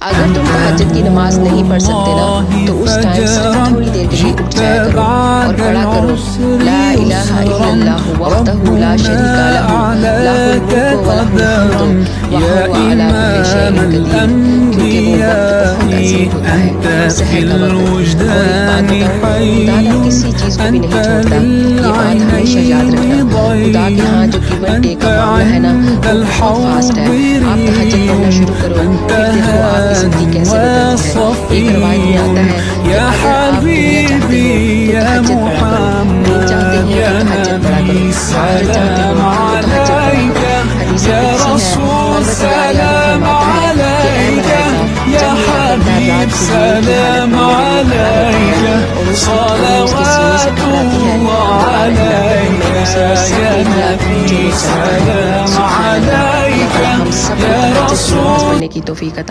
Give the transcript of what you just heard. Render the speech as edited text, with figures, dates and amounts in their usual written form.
अगर तुम तहज्जुद की नमाज नहीं पढ़ सकते ना, तो उस टाइम सिर्फ थोड़ी देर के लिए उठ जाया करो और पढ़ा करो ला इलाहा इल्लल्लाह वहदहू ला शरीका लहू लहुल मुल्कु व लहुल हम्दु व हुवा अला कुल्ली शैइन कदीर। क्योंकि वो वक्त बहुत अजीम होता है, सहर का वक्त। और एक बात बताऊं, खुदा ना किसी चीज़ को भी नहीं छोड़ता, ये बात हमेशा याद रखना। खुदा के यहाँ जो गिवन डे का मामला है ना, वो बहुत फास्ट है। आप तहज्जुद पढ़ना शुरू करो, फिर देखो आपकी ज़िंदगी कैसे बदलती है। एक रवायत में आता है कि अगर आप दुनिया चाहते हो तो तहज्जुद पढ़ा करो, दिन चाहते हो तो तहज्जुद पढ़ा करो, आखिरत चाहते हो तो तहज्जुद पढ़ा करो। हदीस कुदसी है, परवरदिगार यानी फरमाता है कि ऐ मलाइका, जब मेरा बंदा रात को नींद में खड़ा रहता है और उसके सीने से टकराती है, तो मैं उससे कहता हूँ सुभान अल्लाह। हम सब को तहज्जुद की नमाज़ पढ़ने की तौफीक अता